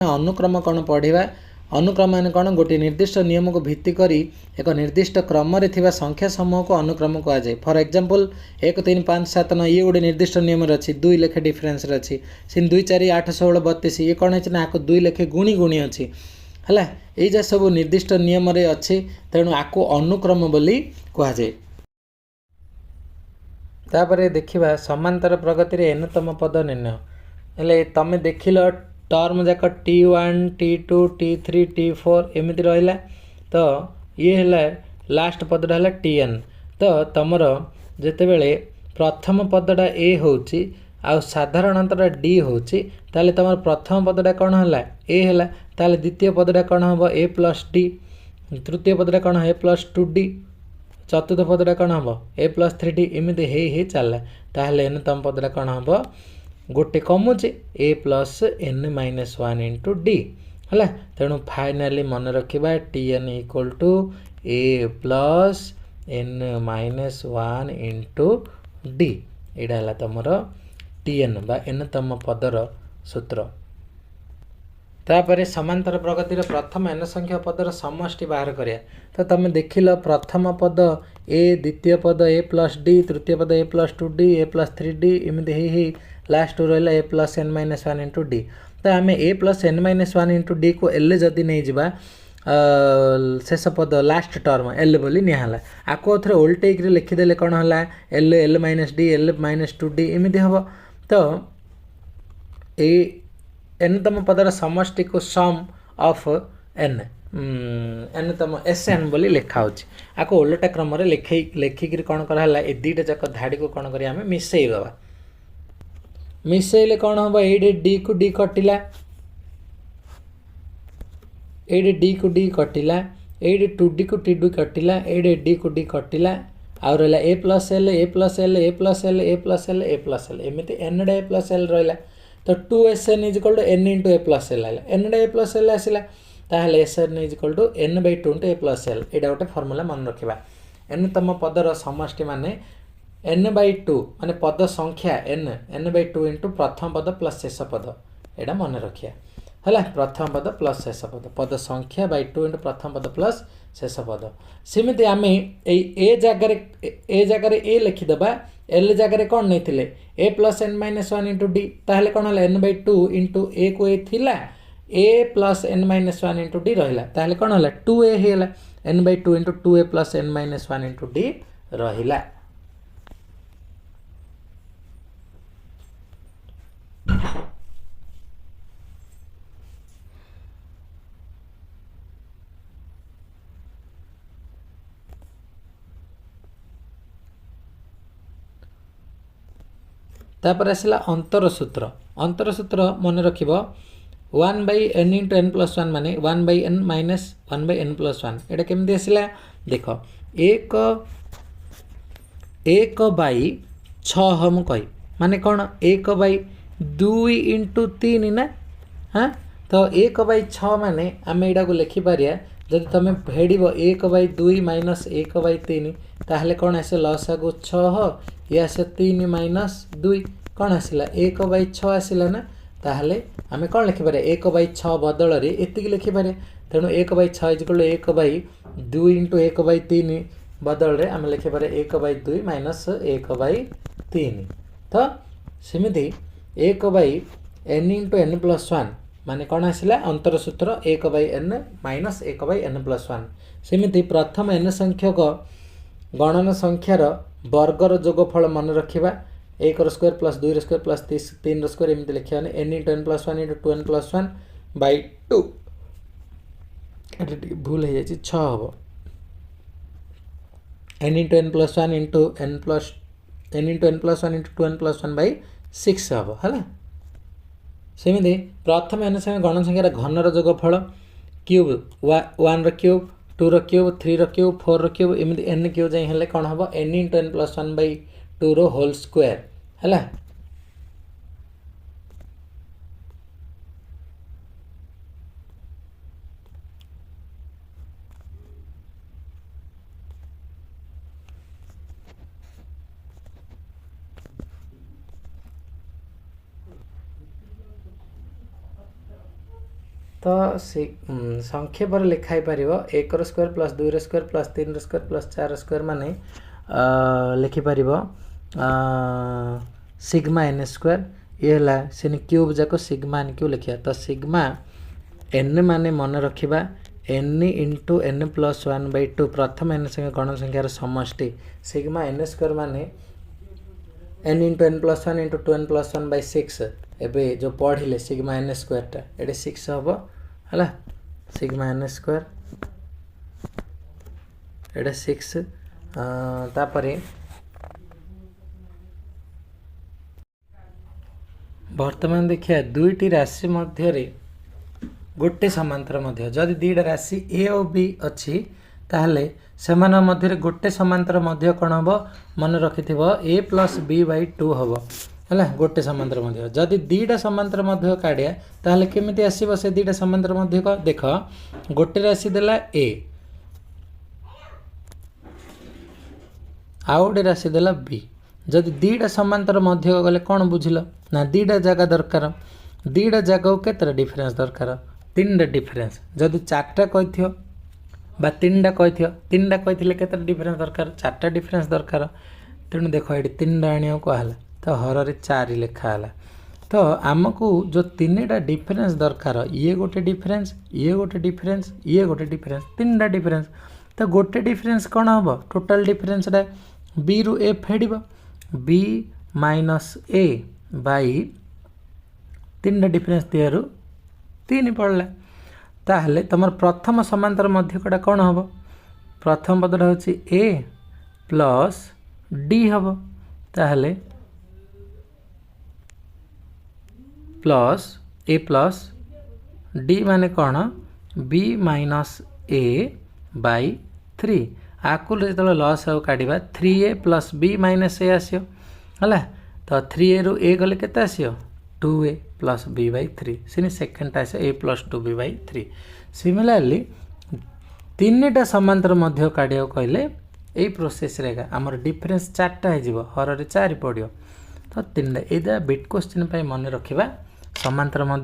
अनुक्रम कौन पढ़ा अनुक्रम मान कौन गोटे निर्दिष्ट नियम को भित्ति करी एक निर्दिष्ट क्रम संख्या समूह को अनुक्रम कहुए। फॉर एग्जांपल 1 3 5 7 9 ये गोटे निर्दिष्ट नियम अच्छी 2 लेखे डिफरेन्स अच्छी से 2 4 8 16 32 ये कौन है ना 2 लेखे गुणी गुणी अच्छी है ये सब निर्दिष्ट नियम अच्छे तेणु आपको अनुक्रम बोली कहुए। तापर देखिबा समांतर प्रगति रे एनतम पद निर्णय हेले तमे देखिल टर्म जाक T1 T2 T3 T4 एमती रहा तो ये है लास्ट पदटा है Tn तो तुमर जितेबले प्रथम पदटा A होची आ साधारणतः D होची ताले तुम प्रथम पदटा कौन है A है ताले द्वितीय पदटा कौन हम A प्लस D तृतीय पदटा कौन A प्लस 2D चतुर्थ पदटा कौन हम A प्लस 3D एमती हे चलला ताहले एनतम पदटा कौन हम गोटे कमुचे A plus n minus 1 into D है तेणु फाइनाली मन रखा Tn equal to A plus n minus 1 into D यहाँ है तुम Tn बा एनतम पदर सूत्र। तापर समांतर प्रगति प्रथम n संख्या पदर समष्टि बाहर करिया तो तुम देखिल प्रथम पद A द्वितीय पद A प्लस D तृतीय पद A plus 2D A plus 3D एमती ही लास्ट रहा A plus n minus 1 into D तो आम A plus n minus 1 into D को L जदि नहीं जा शेष पद लास्ट टर्म L बोली निहाला आपको थे ओल्टेक लिखिदेले कौन है L L minus D L minus 2D एमती हम तो ये एनतम पदर समष्टि को सम ऑफ n एनतम Sn बोली लिखा आपको ओलटा क्रम लिखिक कौन कराला ए दुईटा जाक धाड़ी को कौन कर मिसईदबा मिसैले कौन हम ये D को D कटिला ये D को D कटिला ये 2D को 2D कटिला ये D को D कटिला आउ रहा A plus L A plus L A plus L A plus L A plus L एमती n A प्लस L रहा तो 2Sn is equal to n into A plus L है n A plus L आसला ताहले Sn is equal to n by 2 into A plus L यहाँ गोटे formula मन रखा n तम पदर समष्टि माने n बाई 2 माने पद संख्या n बाई 2 इंटू प्रथम पद प्लस शेष पद यहाँ मन रखिया है प्रथम पद प्लस शेष पद पद संख्या बाई 2 इंटू प्रथम पद प्लस शेष पद सेमती आम ए जगार ए लिखिदेबा L जगार कौन नहीं A plus n minus 1 into D ताहले कौन है n बाई 2 इंटू A को A थिला A plus n minus 1 into D रहा ताहले कौन है 2A है n by 2 into 2A plus n minus 1 into D रहा। तापर आसला अंतर सूत्र मन रख 1 by n into n plus 1 माने 1 by n minus 1 by n plus 1 यहाँ केमती आसला देख एक बाई 6 हम कही माने कौन 1 बाई 2 इंटू 3 ना हाँ तो 1 बाई 6 माने आम यहाँ को लिखिपर जब तुम फेड़ 1 बाई 2 माइनस 1 बाई 3 ताहले कौन आसे लस आगु 6 ये आसे 3 माइनस 2 कौन आसला 1 बाई 6 आसला ना ताहले आम कौन लिखिपर 1 बाई 6 बदल एति लिखिपर तेणु 1 by 6 is equal 1 by 2 into 1 by 3 बदल आम लिखिपर 1 बाई 2 माइनस 1 बाई 3 तो सेमती 1 by n into n plus 1 माने कौन आसला अंतर सूत्र 1 by n minus 1 by n plus 1 सेमती प्रथम n संख्यक गणन संख्यार वर्गर जोगफल मन रखा 1 square plus 2 square plus 3 square एमती लिखा n into n plus 1 into 2n plus 1 by 2 ये भूल हो जाए 6 हम n into n plus 1 into n into n plus 1 into 2n plus 1 by 6 हम है सेमती प्रथम n संख्या गण संख्यार घनर जोगफल cube 1 cube 2 cube 3 cube 4 cube एमती n क्यूब जाए कौन हम n into n plus 1 by 2 रो होल स्क्वायर है। तो संक्षेप लिखाई पार 1 square plus 2 square plus 3 square plus 4 square मान लिखिपर सिग्मा एन स्क्वायर ये है से क्यूब जाक सिग्मा एन क्यू लिखा। तो सिग्मा एन मान मन रखा एन इंटू एन प्लस 1/2 प्रथम एन संगे गण संख्यार समष्टि सिग्मा एन स्क्वायर मान n into n plus 1 into 2n plus 1/6 एबे जो पढ़िले सिग्मा एन स्क्वायर टा ये 6 हम है सिग्मा एन स्क्वायर ये 6 तापर वर्तमान देखिए दुईटी राशि मध्य गोटे समांतर मध्य जदि दुईटा राशि ए और बी अच्छी ताहले सेमान मध्य गोटे समांतर मध्य कौन हम मन रखि ए प्लस बी बाई 2 हम है गोटे समांतर मध्य जदि दुईटा समांतर मध्य काढ़िया ताहले केमिति आसीबो से दुईटा समांतर मध्य को देख गोटे राशि देला ए आउ गोटे राशि देला बी जदि दुईटा समांतर मध्य गले कौन बुझिल ना दुईटा जगह दरकार दुईटा जगह केतटा डिफरेंस दरकार 3टा डिफरेंस जदि 4टा कही बा 3टा कही 3टा कही केतटा डिफरेंस दरकार 4टा डिफरेंस दरकार तेणु देख ये 3टा आने कहला तो हर 4 लिखाला। तो आमको जो 3टा डिफरेंस दरकार ये गोटे डिफरेंस ये गोटे डिफरेंस ये गोटे डिफरेंस 3टा डिफरेंस तो गोटे डिफरेंस कौन हम टोटाल डिफरेंस बी रु ए फेड़ बी माइनस ए बाई 3टा डिफरेंस दियारु 3 पड़ला ताहले तुम प्रथम समांतर मध्य कटा कौन हम प्रथम पदटा हूँ ए प्लस डी हम ताहले प्लस ए प्लस डी माने कौन बी माइनस ए बाई 3 आकु जो लस आउ काढ़ा 3a प्लस बी माइनस ए आसो है तो 3a रु ए गले के आसो 2a प्लस बी बाई 3 से सेकेंड आस a plus 2b by 3 similarly 3टा समांतर मध्य काढ़ा कहले यही प्रोसेस रे आमर डिफरेंस 4टा हो हर 4 पड़ो तो 3टा ये बिट क्वेश्चन मन रखा समांतर मध्य